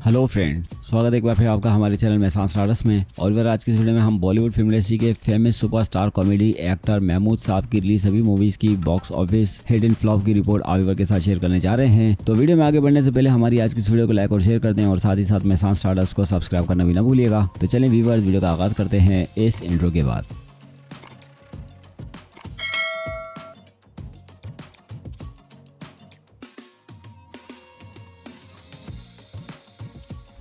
Hello friend, स्वागत है एक बार फिर आपका हमारे चैनल में सांस में। और अगर आज की इस वीडियो में हम बॉलीवुड फिल्म इंडस्ट्री के famous superstar comedy actor Mehmood साहब की रिलीज सभी मूवीज की box office hit and flop की रिपोर्ट आप के साथ शेयर करने जा रहे हैं। तो वीडियो में आगे बढ़ने से पहले हमारी आज की इस वीडियो को लाइक और शेयर कर दें और साथ ही साथ में सांस को सब्सक्राइब करना भी ना भूलिएगा। तो चलिए व्यूअर्स, वीडियो का आगाज करते हैं इस इंट्रो के बाद।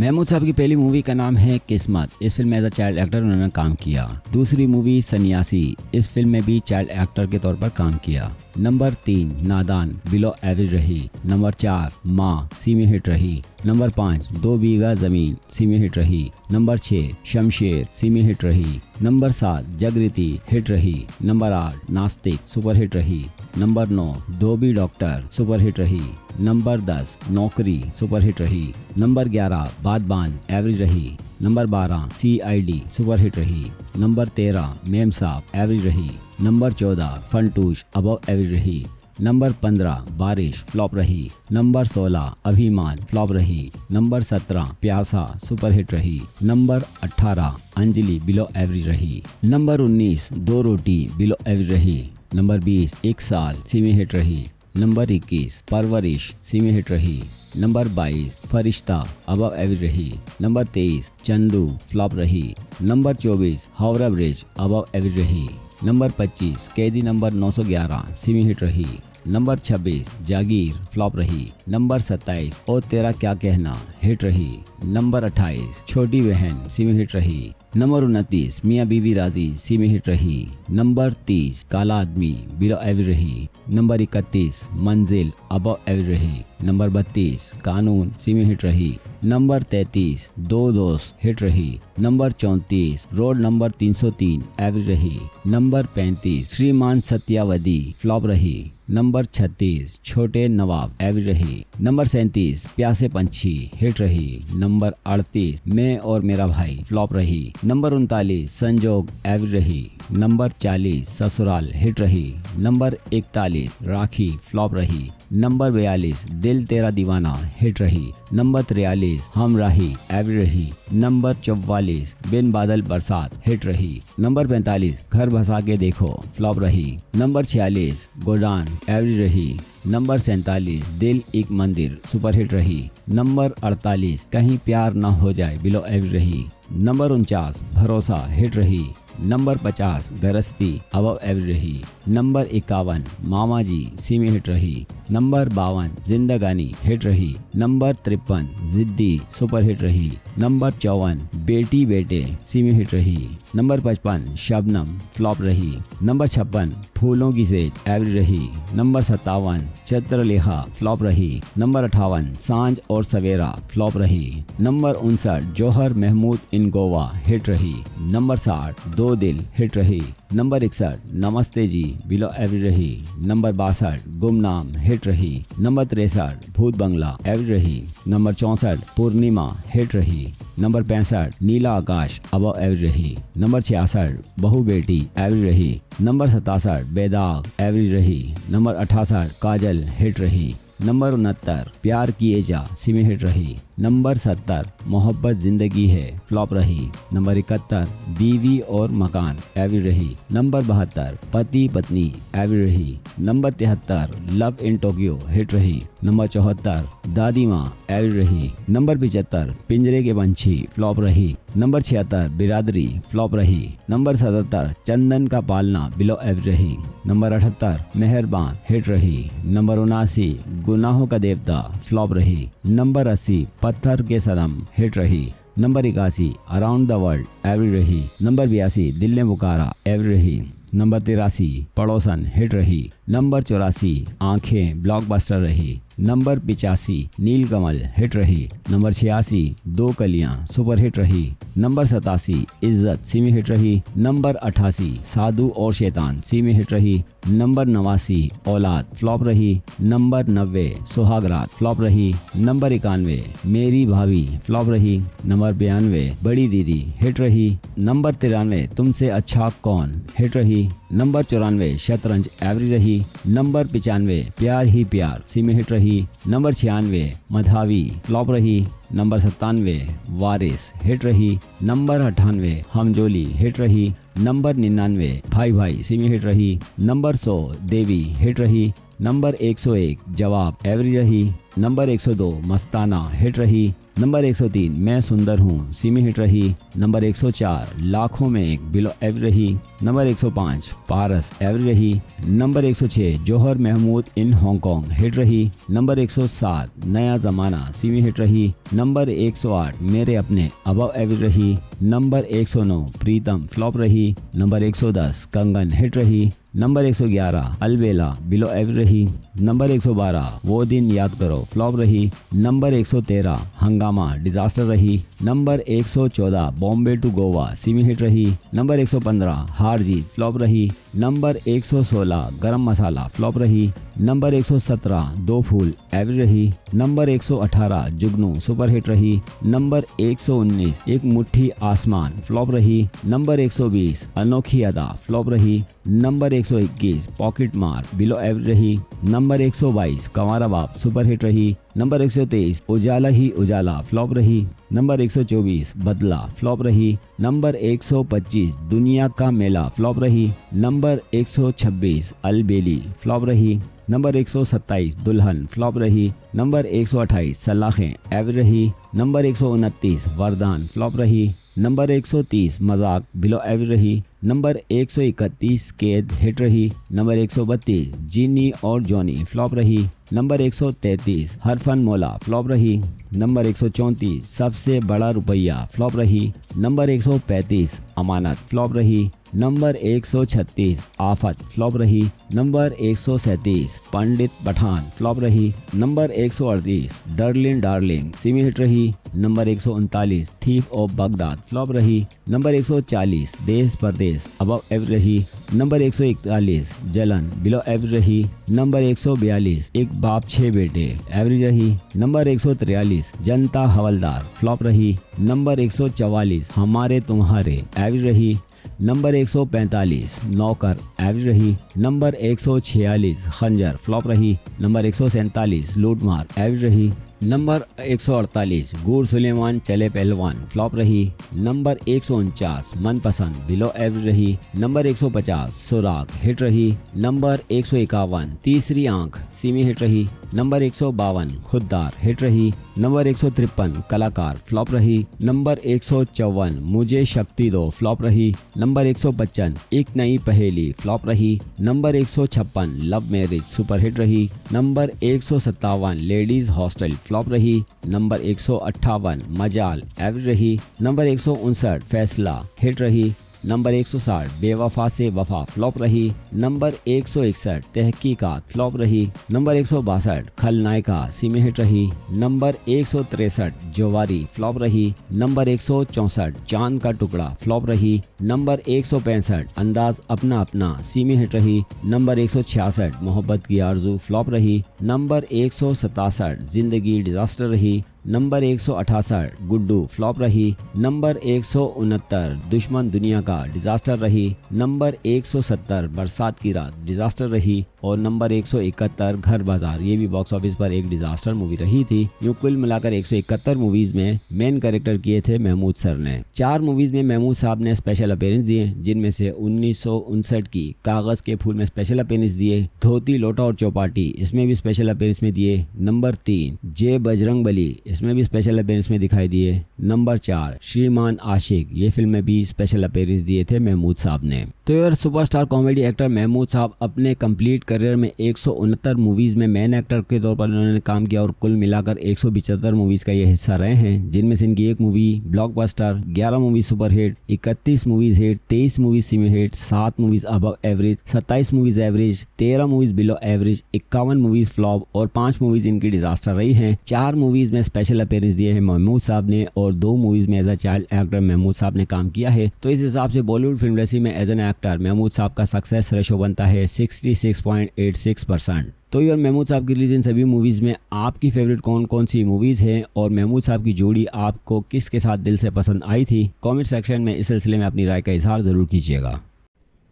महमूद साहब की पहली मूवी का नाम है किस्मत। इस फिल्म में एज अ चाइल्ड एक्टर उन्होंने काम किया। दूसरी मूवी सन्यासी, इस फिल्म में भी चाइल्ड एक्टर के तौर पर काम किया। नंबर 3 नादान, बिलो एवरेज रही। नंबर 4 माँ, सी में हिट रही। नंबर 5 2 बीघा जमीन, सी में हिट रही। नंबर 6 शमशेर, सी में हिट रही। नंबर 7 जगरीती, हिट रही। नंबर 8 नास्तिक, सुपर हिट रही। नंबर 9 धोबी डॉक्टर, सुपर हिट रही। नंबर 10 नौकरी, सुपर हिट रही। नंबर 11 बादबान, एवरेज रही। नंबर 12 CID, सुपर हिट रही। नंबर 13 मेम साहब, एवरेज रही। नंबर 14 फंटूश, अबव एवरेज रही। नंबर 15 बारिश, फ्लॉप रही। नंबर 16 अभिमान, फ्लॉप रही। नंबर 17 प्यासा, सुपर हिट रही। नंबर 18 अंजलि, बिलो एवरेज रही। नंबर 19 दो रोटी, बिलो एवरेज रही। नंबर 20 एक साल, सी में हिट रही। नंबर 21 परवरिश, सी में हिट रही। नंबर 22 फरिश्ता, अबव एवरेज रही। नंबर 23 चंदू, फ्लॉप रही। Number 24 Howrah bridge, above average रही। नंबर 25 कैदी नंबर 911, सी में हिट रही। नंबर 26 जागीर, फ्लॉप रही। नंबर 27 ओ तेरा क्या कहना, हिट रही। नंबर 28 छोटी बहन, सी में हिट रही। नंबर 29 मियाँ बीवी राजी, सी में हिट रही। नंबर 30 काला आदमी, बिलो एवरेज रही। नंबर 31 मंजिल, अबव एवरेज रही। नंबर 32 कानून, सी में हिट रही। नंबर 33 दो दोस्त, हिट रही। नंबर 34 रोड नंबर 303, एवरेज रही। नंबर 35 श्रीमान सत्यावधी, फ्लॉप रही। नंबर 36 छोटे नवाब, एवरेज रही। नंबर 37 प्यासे पंछी, हिट रही। नंबर 38 मैं और मेरा भाई, फ्लॉप रही। नंबर 39 संजोग, एवरेज रही। नंबर 40 ससुराल, हिट रही। नंबर 41 राखी, फ्लॉप रही। नंबर 42 दिल तेरा दीवाना, हिट रही। नंबर 43 हम राही, एवरेज रही। नंबर 44 बिन बादल बरसात, हिट रही। नंबर 45 घर बसा के देखो, फ्लॉप रही। नंबर 46 गोदान, एवरेज रही। नंबर 47 दिल एक मंदिर, सुपर हिट रही। नंबर 48 कहीं प्यार ना हो जाए, बिलो एवरेज रही। नंबर 49 भरोसा, हिट रही। नंबर 50 गरस्ती, अबव एवरेज रही। नंबर 51 मामा जी, सी में हिट रही। नंबर 52 जिंदगानी, हिट रही। नंबर 53 जिद्दी, सुपर हिट रही। नंबर 54 बेटी बेटे, सी में हिट रही। नंबर 55 शबनम, फ्लॉप रही। नंबर 56 फूलों की सेज, एवरेज रही। नंबर 57 चित्रलेखा, फ्लॉप रही। नंबर 58 सांझ और सवेरा, फ्लॉप रही। नंबर 59 जौहर महमूद इन गोवा, हिट रही। नंबर 60 दो दिल, हिट रही। नंबर 61 नमस्ते जी, बिलो एवरेज रही। नंबर 62 गुमनाम, हिट रही। नंबर 63 भूत बंगला, एवरेज रही। नंबर 64 पूर्णिमा, हिट रही। नंबर 65 नीला आकाश, अबव एवरेज रही। नंबर 66 बहू बेटी, एवरेज रही। नंबर 67 बेदाग, एवरेज रही। नंबर 68 काजल, हिट रही। नंबर 69 प्यार किए जा, सी में हिट रही। नंबर 70 मोहब्बत जिंदगी है, फ्लॉप रही। नंबर 71 बीवी और मकान, एवरेज रही। नंबर 72 पति पत्नी, एवरेज रही। Number 73 love in Tokyo, hit रही। नंबर 74 दादी माँ, एवरेज रही। नंबर 75 पिंजरे के पंछी, फ्लॉप रही। नंबर 76 बिरादरी, फ्लॉप रही। नंबर 77 चंदन का पालना, बिलो एवरेज रही। नंबर 78 मेहरबान, हिट रही। नंबर 79 गुनाहों का देवता, फ्लॉप रही। नंबर 80 पत्थर के सनम, हिट रही। Number 81 around the world, average रही। नंबर 82 दिल ने पुकारा, एवरेज रही। नंबर 83 पड़ोसन, हिट रही। नंबर 84 आंखें, ब्लॉकबस्टर रही। नंबर 85 नीलकमल, हिट रही। नंबर 86 दो कलियां, सुपर हिट रही। नंबर 87 इज्जत, सी में हिट रही। नंबर 88 साधु और शैतान, सी में हिट रही। नंबर 89 औलाद, फ्लॉप रही। नंबर 90 सुहागरात, फ्लॉप रही। नंबर 91 मेरी भाभी, फ्लॉप रही। नंबर 92 बड़ी दीदी, हिट रही। नंबर 93 तुमसे अच्छा कौन, हिट रही। नंबर 94 शतरंज, एवरेज रही। नंबर 95 प्यार ही प्यार, सी में हिट रही। रही। नंबर 96 मधावी फ्लॉप रही। नंबर 97 वारिस हिट रही। नंबर 98 हमजोली हिट रही। नंबर 99 भाई भाई सिमी हिट रही। नंबर 100 देवी हिट रही। नंबर 101 जवाब एवरेज रही। नंबर 102 मस्ताना हिट रही। नंबर 103 मैं सुंदर हूँ सिमी हिट रही। नंबर 104 लाखों में एक बिलो एवरेज रही। नंबर 105 पारस एवरेज रही। Number 106 Johar Mehmood in Hong Kong hit रही। नंबर 107 नया जमाना सिमी हिट रही। नंबर 108 मेरे अपने अबव एवरेज रही। नंबर 109 प्रीतम फ्लॉप रही। नंबर 110 कंगन हिट रही। नंबर 111 अलबेला बिलो एवरेज रही। नंबर 112 वो दिन याद करो फ्लॉप रही। नंबर 113 हंगामा डिजास्टर रही। Number 114 Bombay to Goa semi hit रही। नंबर 115 हार जीत फ्लॉप रही। नंबर 116 गरम मसाला फ्लॉप रही। नंबर 117 दो फूल एवरेज रही। नंबर 118 जुगनू सुपर हिट रही। नंबर 119 एक मुट्ठी आसमान फ्लॉप रही। नंबर 120 अनोखी अदा फ्लॉप रही। नंबर 121 पॉकेट मार बिलो एवरेज रही। नंबर 122 कंवारा बाप सुपर हिट रही। नंबर 123 उजाला ही उजाला फ्लॉप रही। नंबर 124 बदला फ्लॉप रही। नंबर 125 दुनिया का मेला फ्लॉप रही। नंबर 126 अलबेली फ्लॉप रही। नंबर 127 दुल्हन फ्लॉप रही। नंबर 128 सलाखें एवरेज रही। नंबर 129 वरदान फ्लॉप रही। नंबर 130 मजाक बिलो एवरेज रही। नंबर 131 कैद हिट रही। नंबर 132 जीनी और जॉनी फ्लॉप रही। नंबर 133 हरफन मोला फ्लॉप रही। नंबर 134 सबसे बड़ा रुपया फ्लॉप रही। नंबर 135 अमानत फ्लॉप रही। नंबर 136 आफत फ्लॉप रही। नंबर 137 पंडित पठान फ्लॉप रही। नंबर 138 डर्लिन डार्लिंग सिमी हिट रही। Number 139 thief of Baghdad flop रही। नंबर 140 देश परदेश अबव एवरेज रही। नंबर 141 जलन बिलो एवरेज रही। नंबर 142 एक बाप 6 बेटे एवरेज रही। नंबर 143 जनता हवलदार फ्लॉप रही। नंबर 144 हमारे तुम्हारे एवरेज रही। नंबर 145 नौकर एवरेज रही। नंबर 146 खंजर फ्लॉप रही। नंबर 147 लूटमार एवरेज रही। नंबर 148 गुर सुलेमान चले पहलवान फ्लॉप रही। नंबर 149 मनपसंद बिलो एवरेज रही। नंबर 150 सुराग हिट रही। नंबर 151 तीसरी आंख सीमी हिट रही। नंबर 152 खुददार हिट रही। नंबर 153 कलाकार फ्लॉप रही। नंबर 154 मुझे शक्ति दो फ्लॉप रही। नंबर 155 एक नई पहेली फ्लॉप रही। Number 156 love marriage super hit रही। नंबर 157 लेडीज हॉस्टल फ्लॉप रही। नंबर 158 मजाल एवरेज रही। नंबर 159 फैसला हिट रही। नंबर 160 बेवफा से वफा फ्लॉप रही। नंबर 161 तहकीकात फ्लॉप रही। नंबर 162 खलनायका सीमे हिट रही। नंबर 163 जोवारी फ्लॉप रही। नंबर 164 चांद का टुकड़ा फ्लॉप रही। नंबर 165 अंदाज अपना अपना सीमे हिट रही। नंबर 166 मोहब्बत की आरजू फ्लॉप रही। नंबर 167 जिंदगी डिजास्टर रही। नंबर 168 गुड्डू फ्लॉप रही। नंबर 169 दुश्मन दुनिया का डिजास्टर रही। नंबर 170 बरसात की रात डिजास्टर रही। और नंबर 171 घर बाजार, ये भी बॉक्स ऑफिस पर एक डिजास्टर मूवी रही थी। यूँ कुल मिलाकर 171 मूवीज में मेन कैरेक्टर किए थे महमूद सर ने। 4 मूवीज में महमूद साहब ने स्पेशल अपीयरेंस दिए, जिनमें से 1959 की कागज के फूल में स्पेशल अपीयरेंस दिए। धोती लोटा और चौपाटी इसमें भी स्पेशल अपीयरेंस में दिए। नंबर 3 जे बजरंग बली इसमें भी स्पेशल अपीयरेंस में दिखाई दिए। नंबर 4 श्रीमान आशिक, ये फिल्म में भी स्पेशल अपीयरेंस दिए थे महमूद साहब ने। तो यार सुपरस्टार कॉमेडी एक्टर महमूद साहब अपने कंप्लीट करियर में 169 मूवीज में मेन एक्टर के तौर पर उन्होंने काम किया और कुल मिलाकर 175 मूवीज का ये हिस्सा रहे हैं, जिनमें से इनकी 1 movie blockbuster, 11 movie super hit, 31 movies hit, 23 movies semi hit, 7 movies above average, 27 movies average, 13 movies below average, 51 movies flop और 5 मूवीज इनकी डिजास्टर रही हैं। 4 मूवीज में स्पेशल अपीयरेंस दिए हैं महमूद साहब ने और 2 मूवीज में as a child actor Mehmood साहब ने काम किया है। तो इस हिसाब से बॉलीवुड फिल्म इंडस्ट्री में एज एन एक्टर महमूद साहब का सक्सेस रेशो बनता है 66.86%। तो यार महमूद साहब की रिलीज इन सभी मूवीज में आपकी फेवरेट कौन कौन सी मूवीज हैं और महमूद साहब की जोड़ी आपको किसके साथ दिल से पसंद आई थी? कमेंट सेक्शन में इस सिलसिले में अपनी राय का इजहार जरूर कीजिएगा।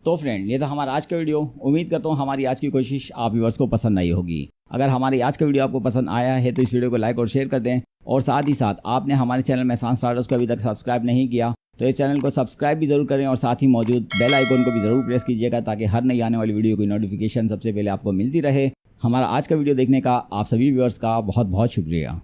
तो फ्रेंड, ये था हमारा आज का वीडियो। उम्मीद करता हूँ हमारी आज की कोशिश आप व्यूअर्स को पसंद आई होगी। अगर हमारी आज का वीडियो आपको पसंद आया है तो इस वीडियो को लाइक और शेयर कर दें, और साथ ही साथ आपने हमारे चैनल मेहसान स्टार्टर्स को अभी तक सब्सक्राइब नहीं किया तो इस चैनल को सब्सक्राइब भी जरूर करें, और साथ ही मौजूद बेल आइकन को भी जरूर प्रेस कीजिएगा ताकि हर नई आने वाली वीडियो की नोटिफिकेशन सबसे पहले आपको मिलती रहे। हमारा आज का वीडियो देखने का आप सभी व्यूअर्स का बहुत बहुत शुक्रिया।